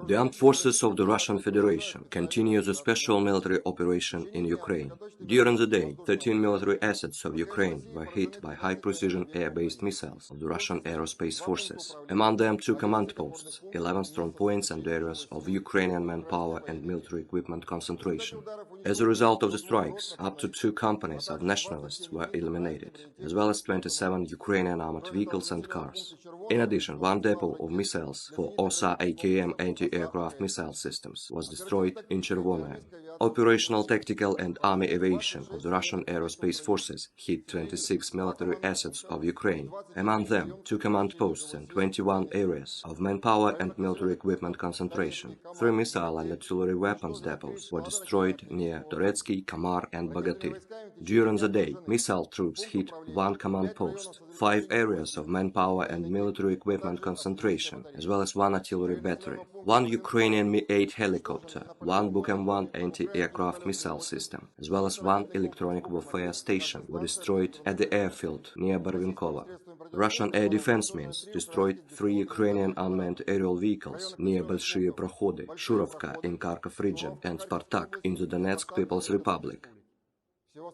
The armed forces of the Russian Federation continue the special military operation in Ukraine. During the day, 13 military assets of Ukraine were hit by high-precision air-based missiles of the Russian Aerospace Forces. Among them 2 command posts, 11 strong points and areas of Ukrainian manpower and military equipment concentration. As a result of the strikes, up to 2 companies of nationalists were eliminated, as well as 27 Ukrainian armored vehicles and cars. In addition, 1 depot of missiles for Osa-AKM anti-aircraft missile systems was destroyed in Chervonnoe. Operational, tactical and army aviation of the Russian Aerospace Forces hit 26 military assets of Ukraine, among them 2 command posts and 21 areas of manpower and military equipment concentration. 3 missile and artillery weapons depots were destroyed near Donetsk, Kamar and Bogaty. During the day, missile troops hit 1 command post, 5 areas of manpower and military equipment concentration, as well as 1 artillery battery. 1 Ukrainian Mi-8 helicopter, 1 Buk-M1 anti-aircraft missile system, as well as 1 electronic warfare station were destroyed at the airfield near Barvinkova. Russian air defense means destroyed 3 Ukrainian unmanned aerial vehicles near Bolshie Prokhody, Shurovka in Kharkov Region and Spartak in the Donetsk People's Republic.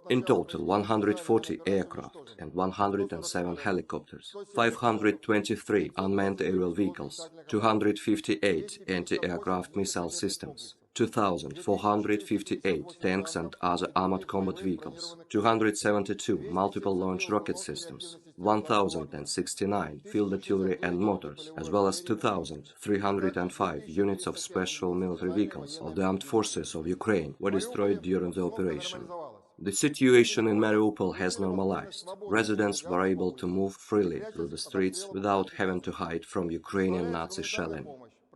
In total, 140 aircraft and 107 helicopters, 523 unmanned aerial vehicles, 258 anti-aircraft missile systems, 2,458 tanks and other armored combat vehicles, 272 multiple launch rocket systems, 1,069 field artillery and mortars, as well as 2,305 units of special military vehicles of the armed forces of Ukraine were destroyed during the operation. The situation in Mariupol has normalized. Residents were able to move freely through the streets without having to hide from Ukrainian Nazi shelling.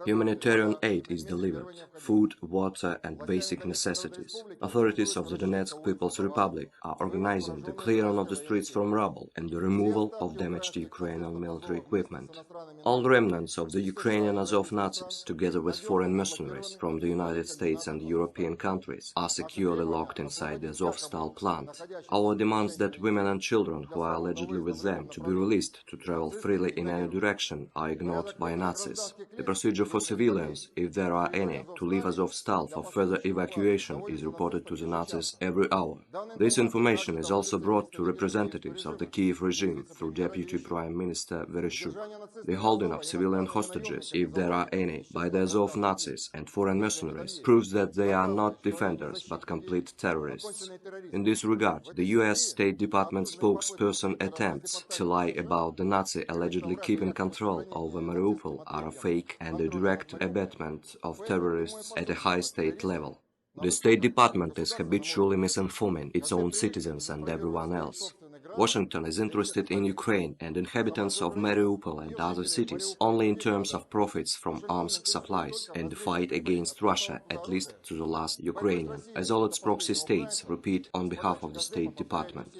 Humanitarian aid is delivered, food, water and basic necessities. Authorities of the Donetsk People's Republic are organizing the clearing of the streets from rubble and the removal of damaged Ukrainian military equipment. All remnants of the Ukrainian Azov Nazis, together with foreign mercenaries from the United States and European countries, are securely locked inside the Azovstal plant. Our demands that women and children who are allegedly with them to be released to travel freely in any direction are ignored by Nazis. The procedure for civilians, if there are any, to leave Azovstal for further evacuation is reported to the Nazis every hour. This information is also brought to representatives of the Kiev regime through Deputy Prime Minister Vereshchuk. The holding of civilian hostages, if there are any, by the Azov Nazis and foreign mercenaries proves that they are not defenders but complete terrorists. In this regard, the US State Department spokesperson attempts to lie about the Nazi allegedly keeping control over Mariupol are a fake and a direct abetment of terrorists at a high state level. The State Department is habitually misinforming its own citizens and everyone else. Washington is interested in Ukraine and inhabitants of Mariupol and other cities only in terms of profits from arms supplies and the fight against Russia, at least to the last Ukrainian, as all its proxy states repeat on behalf of the State Department.